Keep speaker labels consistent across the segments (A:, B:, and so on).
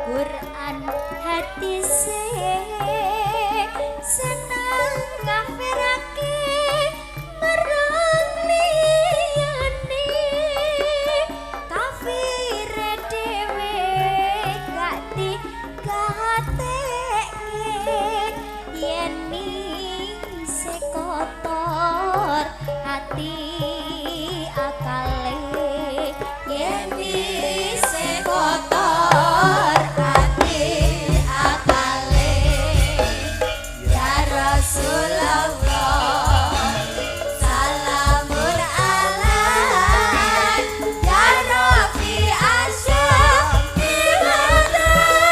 A: Quran hati senang ngafirake marang liyane kafir dhewe gak digatekke yen se kotor hati akale yen se kotor hati akale ya Rasulullah salamun alaik ya Rabbi asyafil adadi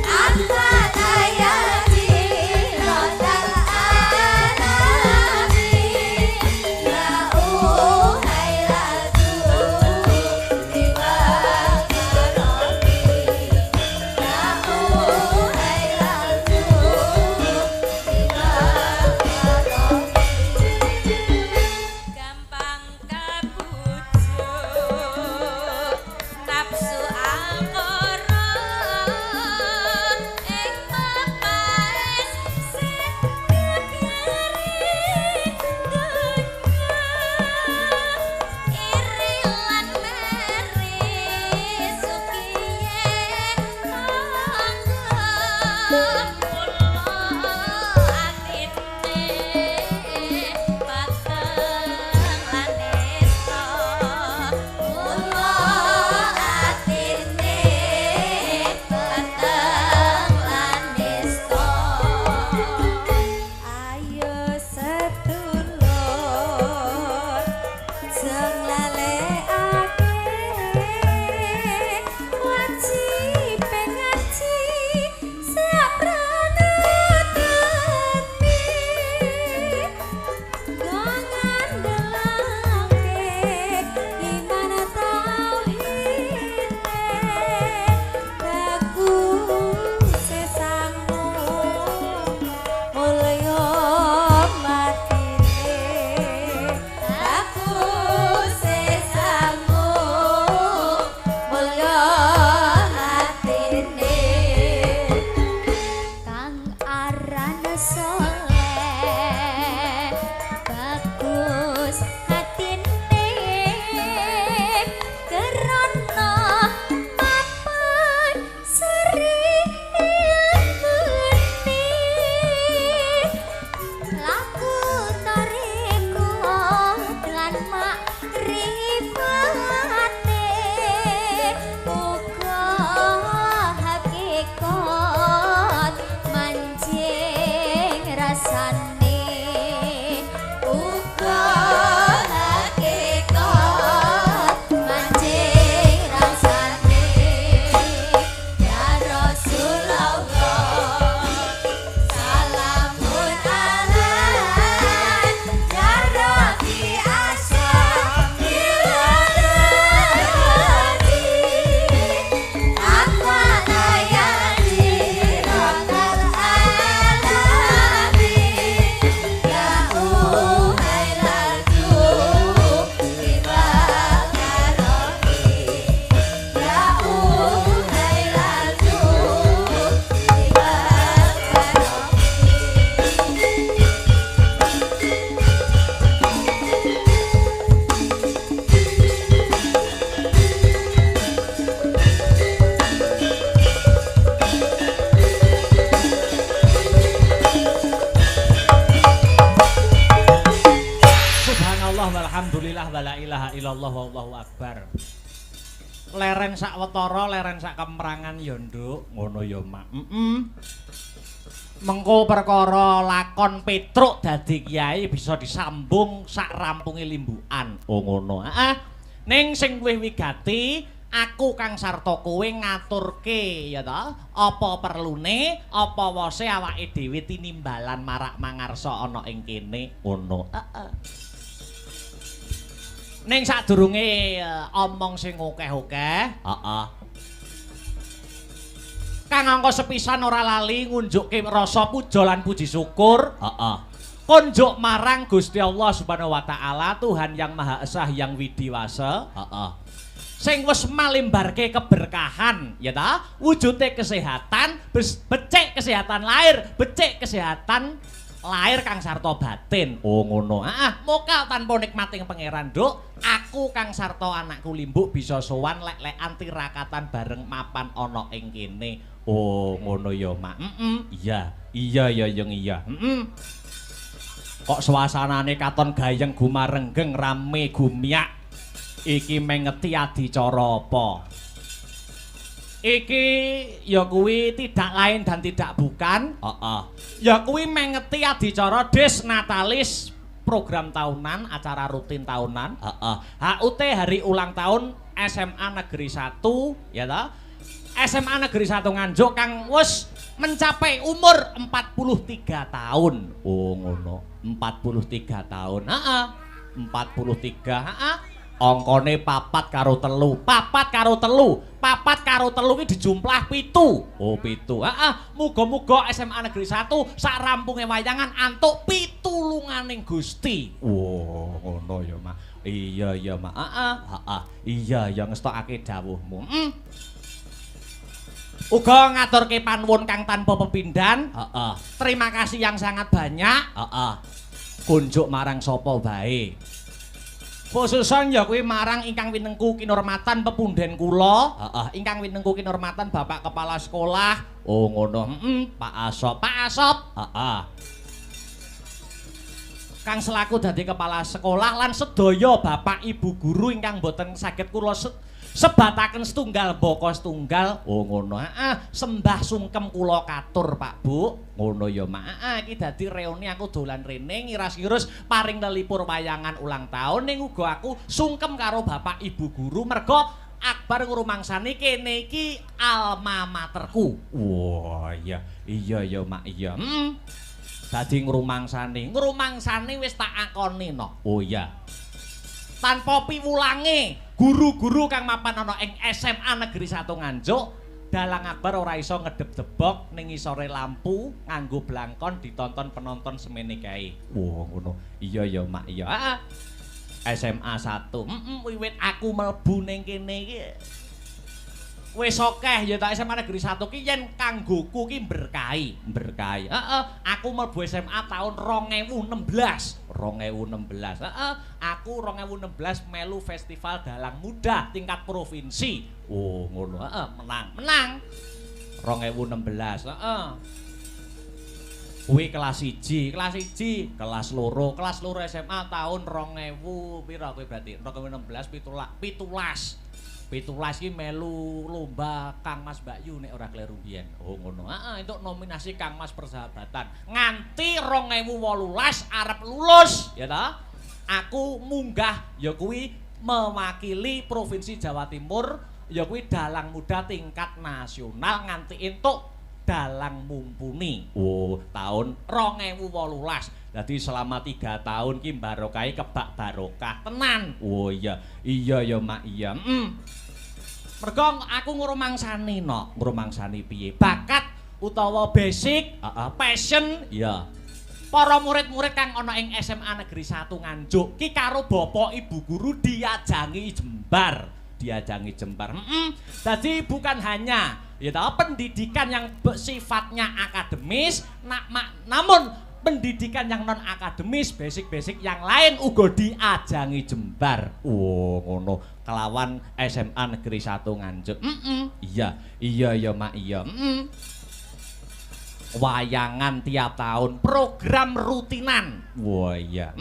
A: akala yadi rodal alami ya uhailatu liwa karomi ya uhailatu liwa karomi gampang kabujuk nafsu angkara ing mapaes sing biari dunya iri lan meri sukiye mangga kula atine pateng lan nesta kula atine pateng lan nesta ayo sedulur jeng lalekake wajib ngaji saprana demi ngandhelake iman tauhid bagus sesamu mulya matine bagus sesamu mulya atine kang aran soleh bagus hatine kerana mapan seri ilmune laku tarekot lan makrifate uga hakikat manjing rasane uga hakikat manjing rasane ya Rasulullah salamun alaik ya Rabbi asyafil adadi akwana yadi rodal alami ya uhailatu liwa karomi ya uhailatu liwa
B: Subhanallah walhamdulillah wala ilaha illallah wallahu akbar. Leren sakwetara, leren sak kemrangan ya nduk, ngono ya Mak. Mengko perkara lakon Petruk dadi kiai bisa disambung sak rampunge limbukan. Oh ngono. Heeh. Ning sing luwih wigati aku Kang Sarta kowe ngaturke ya ta, apa perlune, apa wose awake dhewe tinimbalan marak mangarsa ana ing kene. Ngono. Heeh. Ning sadurunge omong sing akeh-akeh, heeh. Kang angka sepisan ora lali ngunjukke rasa puja lan puji syukur, heeh. konjuk marang Gusti Allah Subhanahu wa taala, Tuhan yang Maha Esa yang widiwasa, sing wis malimbarke keberkahan ya ta, wujude kesehatan, becik kesehatan lahir, becik kesehatan lahir kang sarta batin. Oh ngono. Mokal tanpa nikmating pangeran, Nduk. Aku Kang Sarto anakku Limbuk bisa sowan lek-lekan tirakatan bareng mapan ana ing kene. Oh ngono ya, Mak. Iya. Iya ya yang iya. Kok suasanane katon gayeng gumarenggeng rame gumiak. Iki mengeti adicara apa? Iki ya kuwi tidak lain dan tidak bukan. Ya kuwi mengeti adicara Des Natalis, program tahunan, acara rutin tahunan. HUT hari ulang tahun SMA Negeri 1 ya ta? SMA Negeri 1 Nganjuk kang wis mencapai umur 43 tahun. Oh ngono. 43 tahun. 43. Angkane 4 karo 3. 4 karo 3. 4 karo 3 iki dijumplah 7. Oh 7. Muga-muga SMA Negeri 1 sak rampunge wayangan antuk pitulunganing Gusti. Oh ngono ya, Mak. Iya ya, Mak. Iya ya ngestokake dawuhmu. Uga ngaturke panuwun kang tanpa pepindhan. Terima kasih yang sangat banyak. Kunjuk marang sapa bae. Khususan ya kuwi marang ingkang winengku kinurmatan pepunden kula. Ingkang winengku kinurmatan Bapak Kepala Sekolah. Oh ngono. Pak Asop. Pak Asop. Kang selaku dadi kepala sekolah lan sedaya Bapak Ibu guru ingkang boten saged kula sebataken setunggal baka setunggal. Oh ngono. Sembah sungkem kula katur Pak Bu. Ngono ya Mak. Iki dadi reuni aku dolan rene ngiras-ngirus paring lelipur wayangan ulang tahun ning uga aku sungkem karo Bapak Ibu guru merga Akbar ngrumangsani kene iki alma materku. Wah iya. Iya ya Mak iya. Dadi ngrumangsani wis tak akoni no. Oh iya. Tanpa piwulange guru-guru kang mapan ana ing SMA Negeri 1 Nganjuk, Dalang Akbar ora iso ngedep-debok ning isore lampu nganggo blangkon ditonton penonton semene kae. Wah ngono. Iya ya Mak iya. SMA 1. Wiwit aku mlebu ning kene iki wis akeh ya ta SMA Negeri 1 ki yen kanggoku ki berkahi. Aku mlebu SMA tahun 2016. Aku 2016 melu festival dalang muda tingkat provinsi. Oh ngono. Menang. 2016. Kuwi kelas 1, kelas loro SMA tahun 2000 pira kuwi berarti 2016 17 ki melu lomba Kang Mas Mbakyu nek ora kleru biyen. Oh ngono. Entuk nominasi Kang Mas Persahabatan. Nganti 2018 arep lulus, ya ta? Aku munggah ya kuwi mewakili Provinsi Jawa Timur, ya kuwi dalang muda tingkat nasional nganti entuk dalang mumpuni. Oh, tahun 2018. Jadi selama 3 tahun ki barokahe kebak barokah tenan. Oh iya. Iya ya Mak iya. Mergo aku ngrumangsani no. Ngrumangsani piye? Bakat utawa basic, passion ya. Para murid-murid kang ana ing SMA Negeri 1 Nganjuk ki karo bapak ibu guru diajangi jembar. Jadi bukan hanya ya pendidikan yang sifatnya akademis, namun pendidikan yang non akademis, basic yang lain uga diajangi jembar. Oh ngono. Kelawan SMA Negeri 1 Nganjuk. Iya ya Mak iya. Wayangan tiap tahun, program rutinan. Wah iya.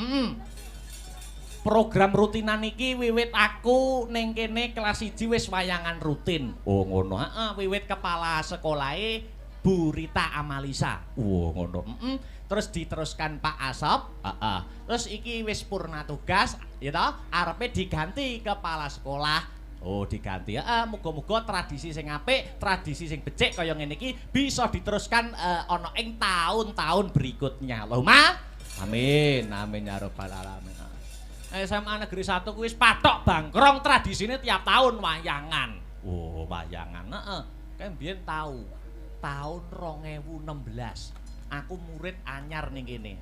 B: Program rutinan iki wiwit aku ning kene kelas 1 wis wayangan rutin. Oh ngono. Wiwit kepala sekolahe Bu Rita Amalisa. Oh ngono. Terus diteruskan Pak Asop. Terus iki wis purna tugas, ya toh, arepe diganti kepala sekolah. Oh diganti. Muga-muga tradisi sing apik, tradisi sing becik kaya ngene iki bisa diteruskan ana ing tahun-tahun berikutnya. Allahumma amin. Amin ya rabbal alamin. SMA Negeri 1 kuwi wis patok bangkrong tradisine tiap tahun wayangan. Oh, wayangan. Kan biyen tahun 2016. Aku murid anyar ning kene,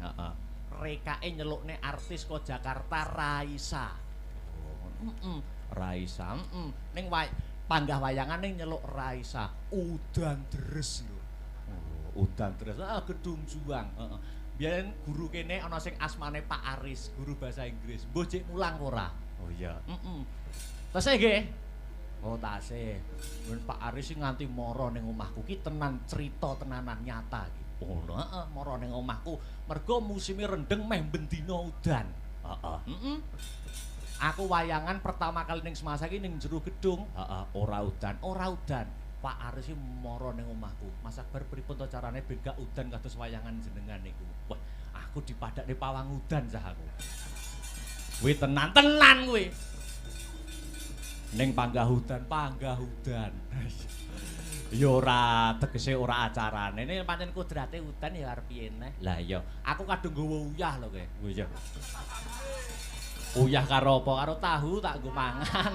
B: rekae nyelukne artis kok Jakarta Raisa. Raisa, ning panggah wayangan ning nyeluk Raisa, udan deres lho. Udan deres, gedung juang. Biyen guru kene ana sing asmane Pak Aris, guru bahasa Inggris. Mbah cek mulang ora? Oh iya. Tasih nggih. Oh tasih. Men Pak Aris sing nganti mara ning omahku ki tenan cerita tenanan nyata iki. Oh heeh, mara ning omahku mergo musime rendeng meh bendina udan. Heeh. Aku wayangan pertama kali ning semasa iki ning jero gedung. Heeh, ora udan. Pak Aris iki mara ning omahku. Mas Akbar pripun to carane ben gak udan kados wayangan jenengan niku. Wah, aku dipadakne pawang udan sah aku. Kuwi tenan kuwi. Ning panggah udan. Ya ora tegese ora acarane. Ini pancen kudrate udan ya arep piye neh. Lah iya, aku kadung nggawa uyah lho kowe. Oh iya. Uyah karo apa? Karo tahu tak nggo mangan.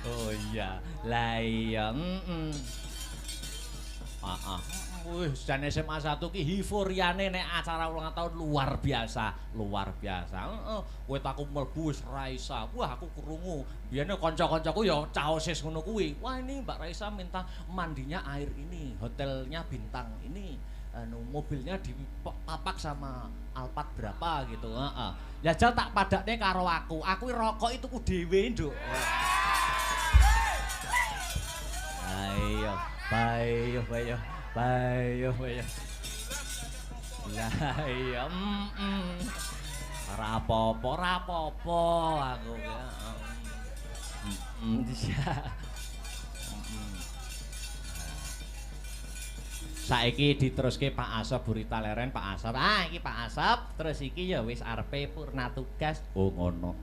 B: Oh iya. Lah iya, Wih, jan SMA 1 ki euforiane nek acara ulang tahun luar biasa. Heeh. Kowe tak aku mlebu wis Raisa. Wah, aku krungu. Biyene kanca-kancaku ya cah OSIS ngono kuwi. Wah, ini Mbak Raisa minta mandinya air ini, hotelnya bintang ini. Mobilnya dipapak sama Alphard berapa gitu. Heeh. Ya jal tak padakne karo aku. Aku rokok itu ku dhewe, Nduk. Ayo, bayo. Lah iya, ora apa-apa aku ya. Saiki diteruske Pak Asep Burita Leren, Pak Asep. Iki Pak Asep, terus iki ya wis arepe purna tugas. Oh ngono.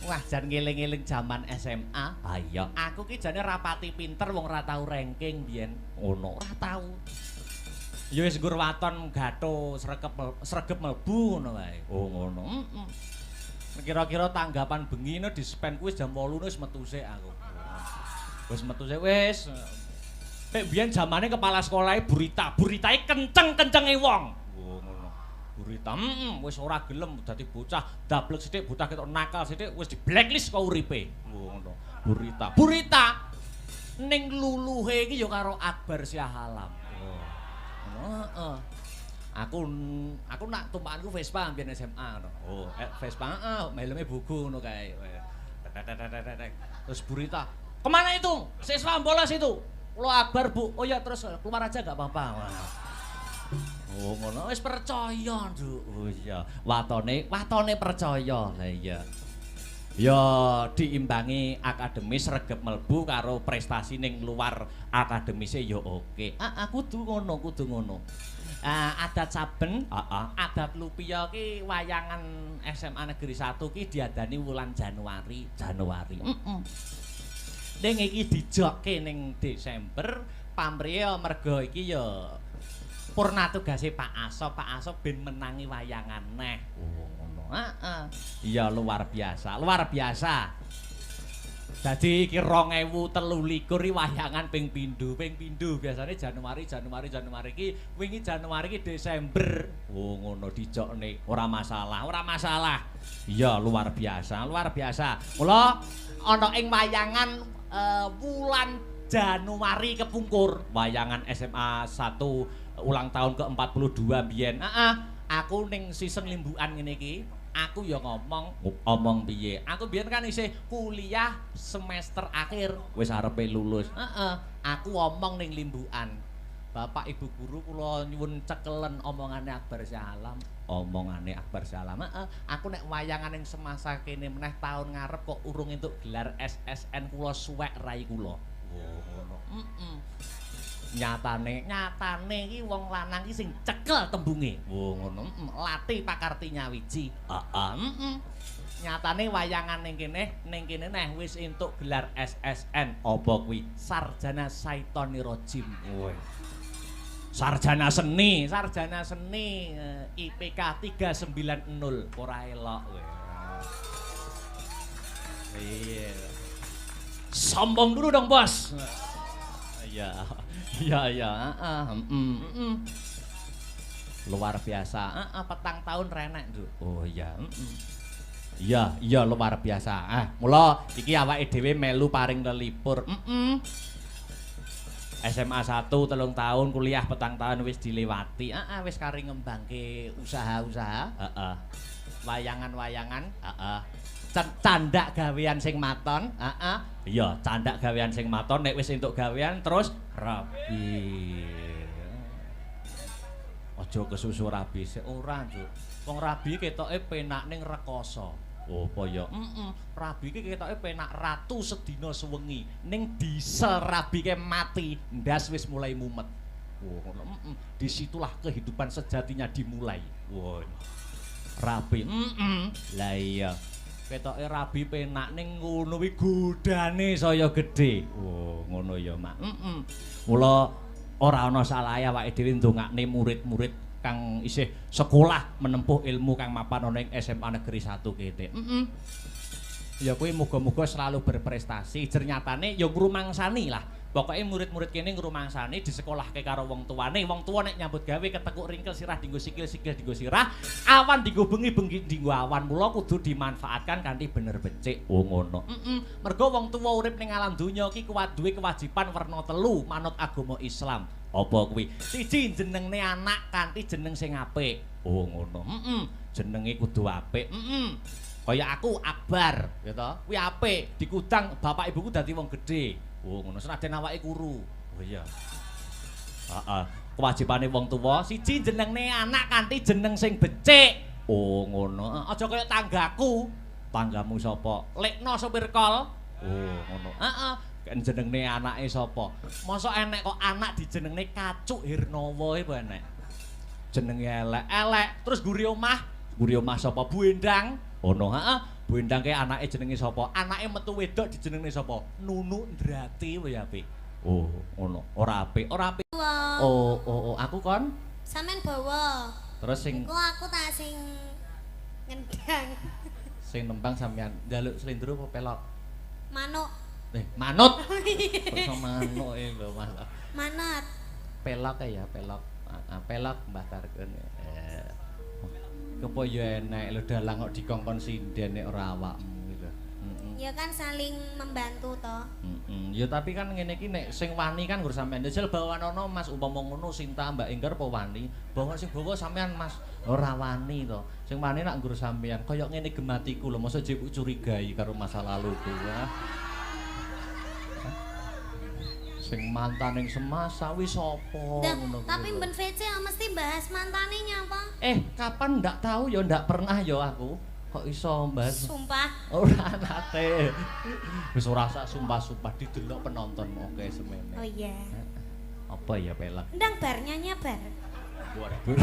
B: Wah, jan ngeling-eling jaman SMA. Ah iya, aku ki jane rapati pinter wong ora tau ranking biyen. Ngono, ora tau. Ya wis nggur waton gatho sregep mlebu ngono wae. Oh ngono. Kira-kira tanggapan bengi di spend kuwi jam 8 wis metu sik aku. Wis metu sik wis. Nek biyen jamane kepala sekolahe buritae kenceng-kencenge wong. Oh ngono. Burita, wis ora gelem dadi bocah dablek sithik, bocah ketok nakal sithik wis di blacklist kok uripe. Oh ngono. Burita ning luluhe iki ya karo Akbar Syah Alam. Oh. Heeh. Aku nak tumpakanku Vespa mbiyen SMA ngono. Oh, Vespa helme buku ngono kae. Terus Burita, "Kemana itu? Siswa bolos itu." "Lo Akbar, Bu." "Oh ya, terus keluar aja enggak apa-apa." Oh, ngono wis percaya, Nduk. Oh iya, watone percaya. Lah iya. Ya diimbangi akademis regep melbu karo prestasi ning luar akademise ya oke. Kudu ngono. Adat saben, adat Lupia ki wayangan SMA Negeri 1 ki diadani wulan Januari. Ning iki dijokke ning Desember, pamriya merga iki ya purna tugase Pak Asop ben menangi wayangan neh. Oh ngono. Iya luar biasa. Dadi iki 2023 wayangan ping pindho biasane Januari iki wingi Januari iki Desember. Oh ngono dijokne ora masalah. Iya luar biasa. Mula ana ing wayangan wulan Januari kepungkur wayangan SMA 1 ulang tahun ke-42 biyen. Aku ning season limbukan ngene iki, aku ya ngomong piye. Aku biyen kan isih kuliah semester akhir, wis arepe lulus. Aku ngomong ning limbukan. Bapak Ibu guru kula nyuwun cekelen omongane Akbar Syah Alam. Aku nek wayangan ning semasa kene meneh taun ngarep kok urung entuk gelar SSN kula suwek rai kula. Oh ngono. Nyatane iki wong lanang iki sing cekel tembunge. Oh ngono. Lati pakarti nyawiji. Nyatane wayangan ning kene neh wis entuk gelar SSN. Apa kuwi? Sarjana Syaitoni Rajim. Sarjana seni IPK 390. Ora elok kowe. Iya. Sombong dulu dong, Bos. Iya. luar biasa. Petang tahun renek, Nduk. Oh iya, Iya, luar biasa. Mula iki awake dhewe melu paring lelipur. SMA 1 3 tahun, kuliah petang tahun wis dilewati. Wis kari ngembangke usaha-usaha. Wayangan-wayangan, candak gawean sing maton. Iya, candak gawean sing maton nek wis entuk gawean terus rabi. Aja kesusu rabi sik ora, Cuk. Wong rabi ketoke penak ning rekoso. Oh, apa ya? Rabi ki ketoke penak ratu sedina sewengi. Ning diesel rabi ke mati, ndas wis mulai mumet. Oh, ngono. Disitulah kehidupan sejatinya dimulai. Wah. Rabi. Lah iya. Ketoke rabi penak ning ngono kuwi godane saya gedhe. Oh, ngono ya, Mak. Mula ora ana salahe awake dhewe ndongakne murid-murid kang isih sekolah menempuh ilmu kang mapan ana ing SMA Negeri 1 kete. Ya kuwi muga-muga selalu berprestasi. Jernyatane ya ngrumangsani lah. Pokoke murid-murid kene ngrumangsani disekolahke karo wong tuane. Wong tuwa nek nyambut gawe ketekuk ringkel sirah dinggo sikil dinggo sirah, awan dinggo bengi dinggo awan. Mula kudu dimanfaatkan kanthi bener becik. Oh ngono. Mergo wong tuwa urip ning alam donya iki duwe kewajiban werna 3 manut agama Islam. Apa kuwi? Siji jenengne anak kanthi jeneng sing apik. Oh ngono. Jenenge kudu apik. Kaya aku Akbar, ya toh. Kuwi apik, dikudang bapak ibuku dadi wong gedhe. Oh ngono, senajan awake kuru. Oh iya. Kewajibane wong tuwa siji jenengne anak kanthi jeneng sing becik. Oh ngono. Aja kaya tanggaku. Tanggamu sapa? Lekno sopir kol. Oh ngono. Kan jenenge anake sapa? Mosok enek kok anak dijenengne Kacuk Hirnawa iku enek. Jenenge elek. Terus guri omah sapa? Bu Endang. Ono, Bu Endang ke anake jenenge sapa? Anake metu wedok dijenengne sapa? Nunu Ndrati wae apik. Oh, ngono. Ora apik. Oh, aku kon.
A: Sampeyan bawa.
B: Terus sing
A: Iku aku tak sing ngendang.
B: Sing nembang sampean njaluk slendro apa pelok?
A: Manuk.
B: Manut. Kok manuk lho, Mas.
A: Manut.
B: Pelok ya, pelok. Pelok Mbah Tarken. Kepo ya enek lho dalang kok dikongkon sinden nek ora awakmu lho.
A: Ya kan saling membantu toh.
B: Ya tapi kan ngene iki nek sing wani kan nggur sampean jel bawanono Mas umpama ngono Sinta Mbak Enggar apa wani? Bawa sing bawa sampean Mas ora wani to. Sing wani nak nggur sampean kaya ngene gematiku lho mosok jebuk curigai karo masa laluku ya. Sing mantan ning semasa wis sapa ngono.
A: Tapi Ben VC mesti bahas mantane nyapa?
B: Kapan ndak tahu ya ndak pernah ya aku. Kok iso bahas?
A: Sumpah.
B: Ora nate. Wis ora sak sumpah-sumpah didelok penonton oke semene.
A: Oh iya.
B: Apa ya pelak?
A: Ndang bar nyanyi bar.
B: Waduh.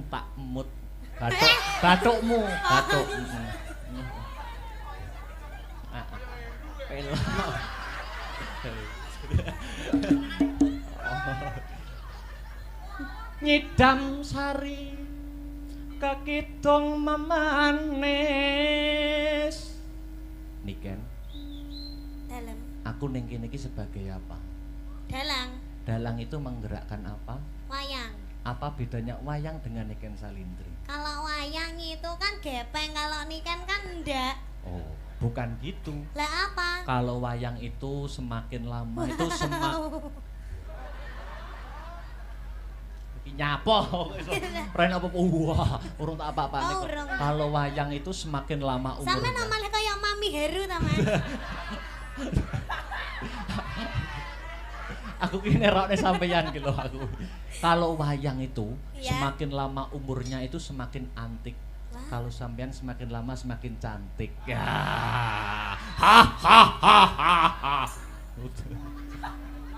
B: Tak mut. Batukmu, batuk. Pelak. Nyidam sari kakidung memanis. Niken.
A: Dalam.
B: Aku ning kene iki sebagai apa?
A: Dalang.
B: Dalang itu menggerakkan apa?
A: Wayang.
B: Apa bedanya wayang dengan Niken Salindri?
A: Kalau wayang itu kan gepeng, kalau niken kan ndak.
B: Oh, bukan gitu.
A: Lah apa?
B: Kalau wayang itu semakin lama itu nyapa. Ren apa wah, urung tak apa-apa
A: Oh,
B: niku.
A: urung.
B: Kalau wayang itu semakin lama umurnya.
A: Sampe namanya kayak Mami Heru taman.
B: Aku ki nerokne sampeyan ki lho aku. Kalau wayang itu
A: Iya.
B: semakin lama umurnya itu semakin antik.
A: Wah.
B: Kalau sampean semakin lama semakin cantik. Ya. Ha ha ha ha.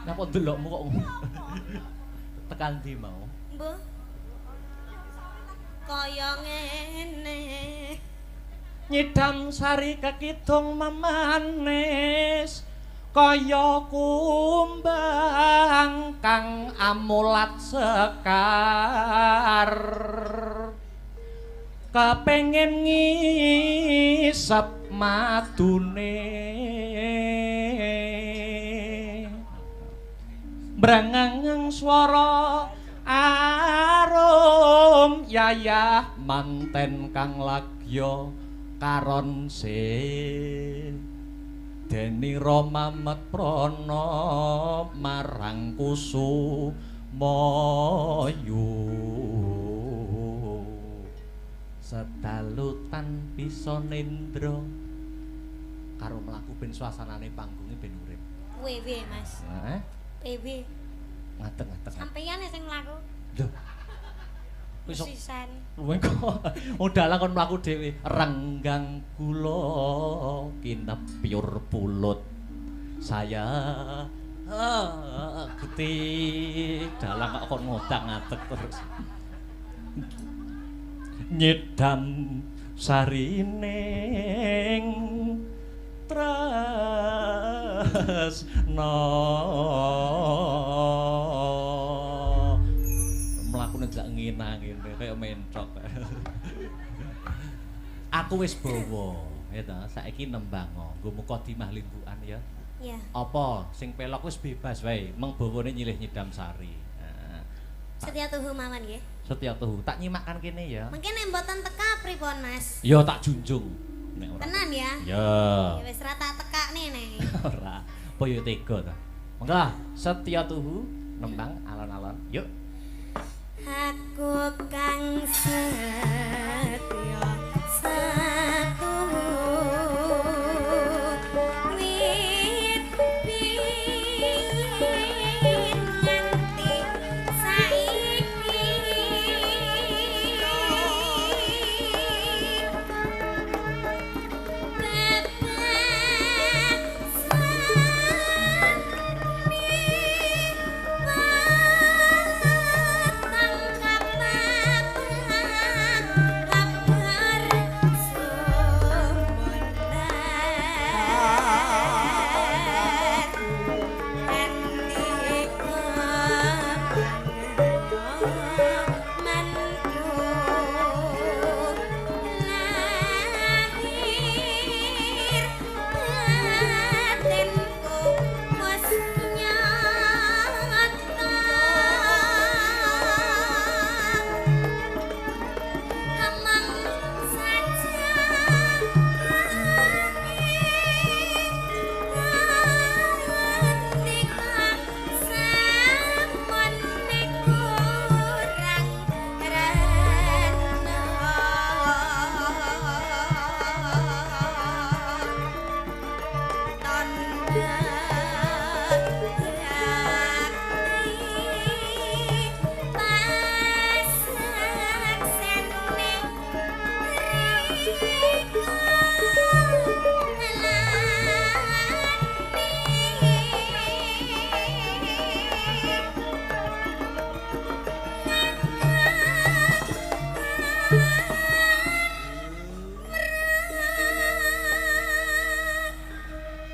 B: Napa ndelokmu kok tekan ndi mau?
A: Mbah. Kaya ngene.
B: Nyidam sari kakidung memanis kaya kumbang kang amulat sekar kepengin ngisep madune brangangang swara arum yayah manten kang lagya karon deni Rama Matrana marang Kusumayu sedalutan bisa nendra karo mlaku ben suasanane panggunge ben urip.
A: Wewe Mas.
B: Heeh.
A: Wewe.
B: Ngateng-ngateng.
A: Sampeyan sing mlaku.
B: Lho. Wis
A: Sisan.
B: kok udalah kon mlaku dhewe. Renggang kula kinepyur pulut. Saya geti dalang kok kon ngodang-ngadeg terus. Nyedam sarining tresna mlakune jak ngina-ngene kaya mencok. Aku wis bawa ya ta saiki nembang nggo Mukadimah Limbukan ya.
A: Iya.
B: Apa sing pelok wis bebas wae meng bawane nyilih nyedam sari.
A: Setia tuhu mawon nggih.
B: Setia tuhu tak nyimakkan kene ya.
A: Mungkin nek mboten teka pripun Mas?
B: Ya tak junjung. Nek ora.
A: Tenan ya?
B: Ya.
A: Ya wis ra tak tekakne nek.
B: Ora. Apa yo tega ta. Mangga setia tuhu nembang alon-alon. Yuk.
A: Aku kang setya satuhu wit biyen nganti saiki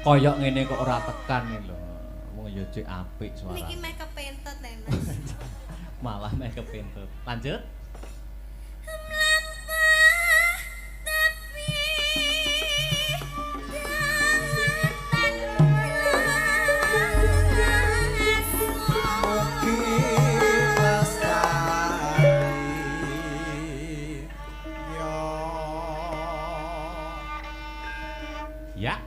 B: Koyok ngene kok ora tekan iki lho. Wong ya cek apik suara.
A: Niki meh kepentet Mas.
B: Malah meh kepentut. Lanjut. Ya.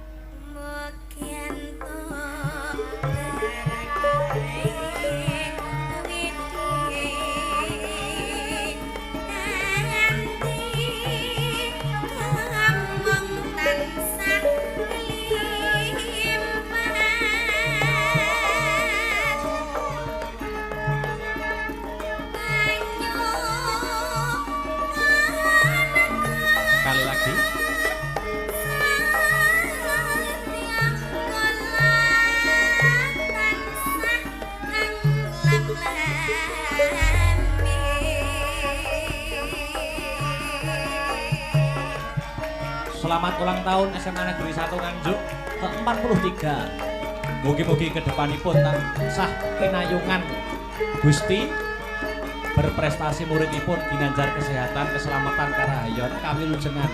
B: Sekali lagi. Selamat ulang tahun SMA Negeri 1 Nganjuk ke-43. Mugi-mugi kedepanipun tansah pinayungan Gusti berprestasi muridipun ginanjar kesehatan, keselamatan, karahayon, kawilujengan.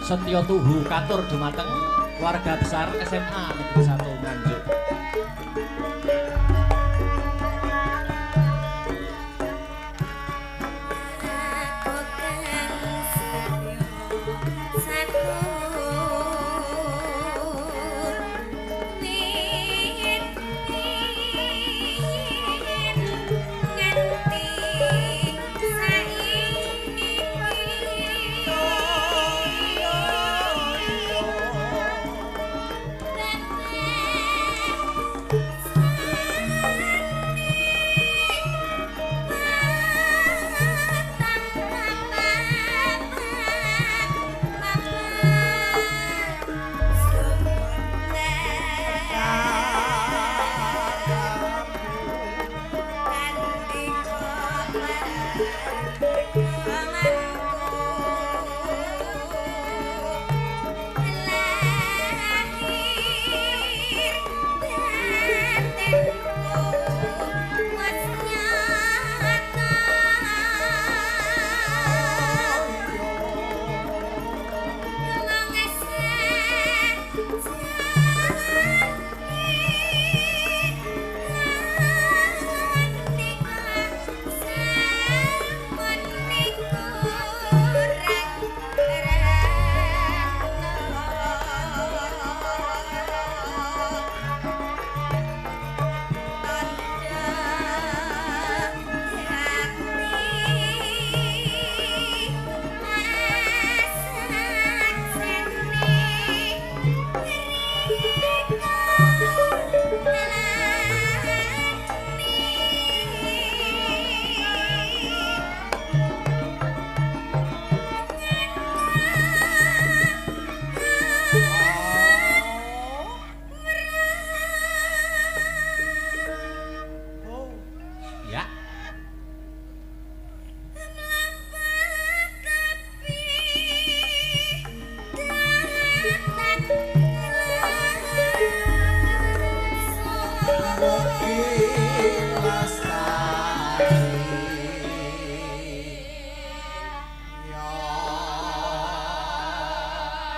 B: Setya tuhu katur dumateng keluarga besar SMA Negeri 1 Nganjuk.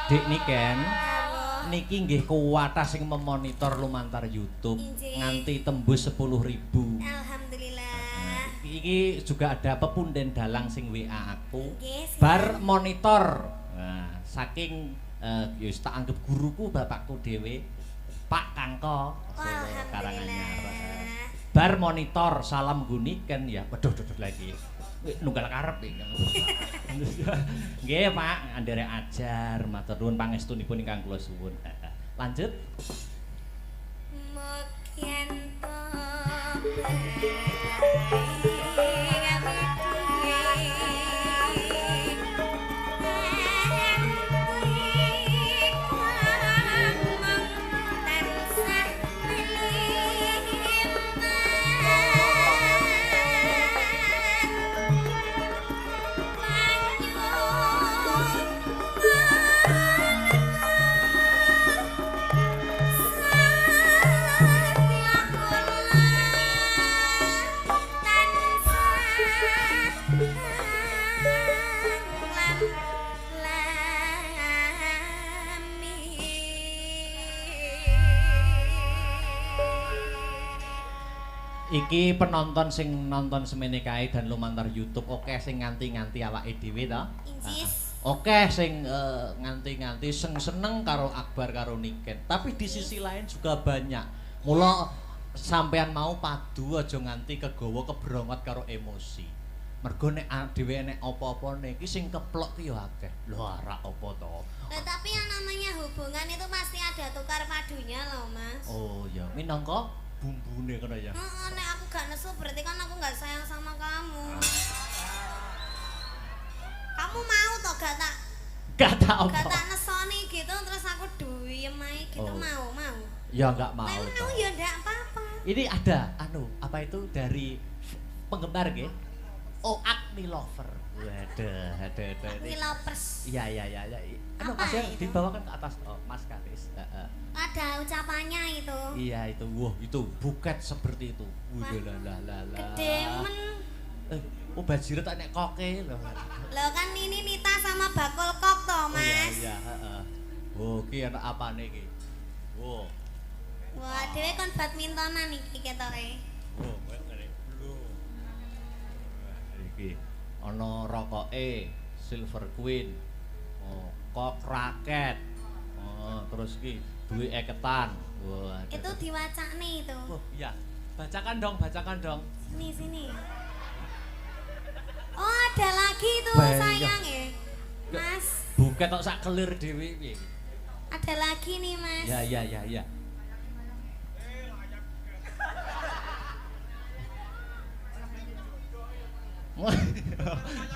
B: Dik Niken,
A: Apa?
B: niki nggih kuwatah sing memonitor lumantar YouTube
A: Injih.
B: nganti tembus 10.000.
A: Alhamdulillah.
B: Iki juga ada pepunden dalang sing WA aku.
A: Nggih, siap.
B: Bar monitor. Nah, saking ya wis tak anggap guruku bapakku dhewe, Pak Kangko Solo Karanganyar. Bar monitor salam guniken ya. Waduh lagi. Nunggal karep iki. Nggih, Pak, anderek ajar, matur nuwun pangestunipun ingkang kula suwun. Lanjut.
A: Mokien to
B: Iki penonton sing nonton semene kae dan lumantar YouTube oke sing nganti-nganti awake dhewe to.
A: Injis.
B: Oke sing nganti-nganti seneng karo Akbar karo Niken. Tapi di sisi lain juga banyak. Mula sampean mau padu aja nganti kegawa kebrongot karo emosi. Mergo nek dhewe nek apa-apa iki sing keplok ki ya akeh. Lho ora apa to.
A: Nah, tapi yang namanya hubungan itu pasti ada tukar padunya loh, Mas.
B: Oh ya, minangka bumbune kono ya.
A: Heeh, nek aku gak nesu berarti kan aku gak sayang sama kamu. Kamu mau toh gak tak
B: Gak tak
A: gak
B: apa.
A: tak nesoni gitu terus aku duyem ae gitu
B: Oh.
A: mau.
B: Ya enggak mau.
A: Nek mau
B: toh.
A: ya ndak apa-apa.
B: Ini ada apa itu dari penggemar nggih? Oh, Agni Lover. Waduh, ada.
A: Aku lovers.
B: Iya.
A: Apa
B: Mas yang
A: itu?
B: dibawakan ke atas Mas Karis.
A: Ada ucapannya itu.
B: Iya itu. Wah, itu buket seperti itu. Lah.
A: Gede men.
B: Oh, bajiret nek koke lho.
A: Loh kan ini Nita sama Bakul Kok toh, Mas.
B: Iya, heeh. Oh, ki anak apane iki? Wow.
A: Wah, dhewe kon badmintonan iki ketoke.
B: Oh, ngene. Iki ana rokoke Silver Queen. Oh, kok raket. Oh, terus iki duwe eketan. Wah.
A: Itu diwacane itu.
B: Oh, iya. Bacakan dong.
A: Sini. Oh, ada lagi tuh
B: Banyak.
A: sayang ya. Mas,
B: Buket tok sak kelir dhewe piye.
A: ada lagi nih, Mas.
B: Ya.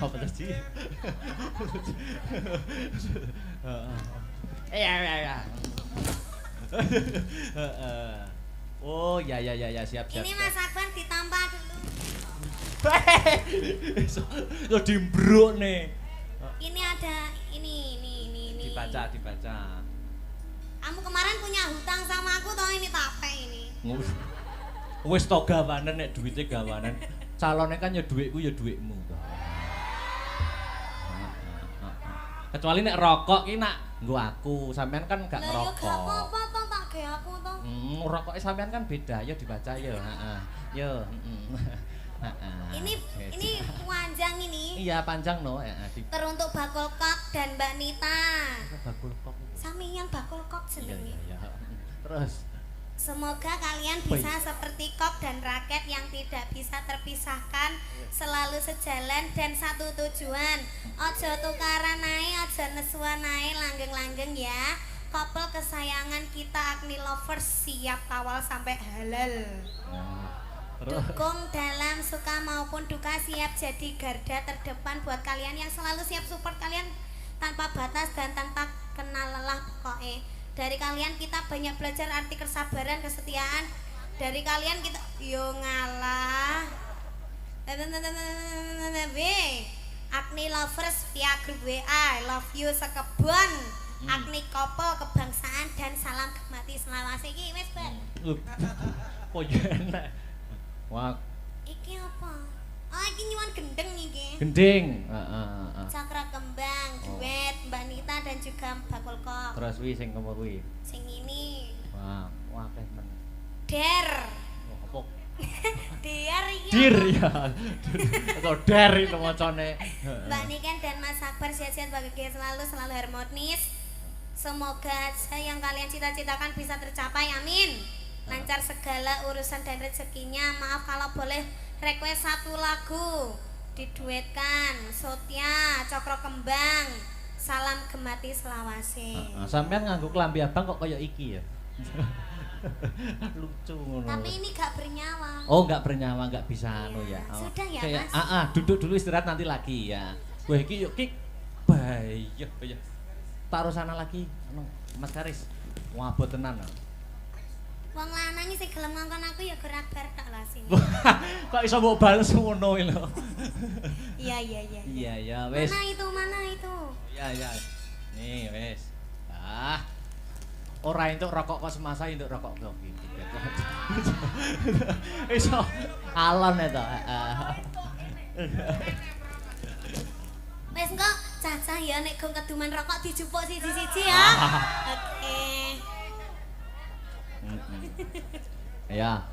B: Apa tadi? Ya. Oh, ya, siap.
A: Ini Mas Akbar ditampah dulu.
B: Lo dimbruk nih.
A: Ini ada ini.
B: Dibaca.
A: Kamu kemarin punya hutang sama aku toh ini tape ini.
B: Wis to gawanen nek duwite gawanen. Calone kan ya dhuwitku ya dhuwitmu. Kecuali nek rokok ki nak nggo aku, sampean kan gak
A: Lah ya gak
B: ngerokok.
A: apa-apa toh tak ge aku toh.
B: Rokoke sampean kan beda, ya dibaca ya, heeh. Yo,
A: Ini panjang ini.
B: Iya, panjang no,
A: Teruntuk Bakul Kok dan Mbak Nita.
B: Bakul Kok.
A: Samian Bakul Kok jenenge.
B: Iya. Terus
A: Semoga kalian bisa seperti Kok dan Raket yang tidak bisa terpisahkan, selalu sejalan dan satu tujuan. Ojo tukaran ae, ojo nesuan ae, langgeng-langgeng ya. Couple kesayangan kita Agni Lovers siap kawal sampai halal.
B: terus
A: Dukung dalam suka maupun duka, siap jadi garda terdepan buat kalian yang selalu siap support kalian tanpa batas dan tanpa kenal lelah pokoknya. Dari kalian kita banyak belajar arti kesabaran, kesetiaan. Dari kalian kita yo ngalah. Agni Lovers via grup WA, love you sekebon. Agni Couple kebangsaan dan salam mati selawase iki wis, Mbak.
B: kok ya enak. Wah,
A: Iki apa? Oh iki nyuwun gendeng iki.
B: Gending.
A: Cakra kembang, duet Mbak Nita dan juga bakul kok.
B: Terus wi sing kemur wi.
A: Sing ini.
B: Wah, akeh men.
A: Der.
B: Apa?
A: Der iki.
B: Dir ya. Atau der itu macane.
A: Mbak Niken dan Mas Akbar sehat-sehat bahagia selalu harmonis. Semoga yang kalian cita-citakan bisa tercapai, amin. Lancar segala urusan dan rezekinya. Maaf kalau boleh request satu lagu diduetkan. Sotia, Cokro Kembang, Salam Gemati Selawase.
B: Sampean nganggo klambi abang kok kaya iki ya. Lucu ngono.
A: Tapi ini gak bernyawa.
B: Oh, enggak bernyawa, enggak bisa anu ya.
A: Sudah ya,
B: Kayak,
A: Mas.
B: duduk dulu istirahat nanti lagi ya. Wah, iki yuk Kik. Bahaya, bahaya. Taruh sana lagi, anu, Mas Karis. Wah, abot tenan.
A: Wong lanang sing gelem ngongkon aku ya gerak-bar tok lah sini.
B: Kok iso mbok bales ngono lho.
A: Iya.
B: Iya ya, wis.
A: Mana itu?
B: Iya. Nih, wis. Ora entuk rokok kok semasa entuk rokok kok iki. Iso alon to.
A: Wis kok cacah ya nek gong keduman rokok dijupuk siji-siji ya. Oke.
B: Ya.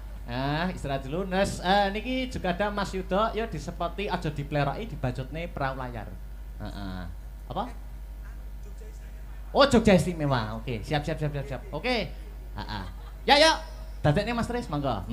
B: Istirahat dulu. Nes, niki juga ada Mas Yudo, ya disepoti aja dipleroki dibajutne perahu layar. Apa? Oh, Jogja Istimewa. Oke, siap. Oke. Ya. Dadekne Mas Tris, monggo.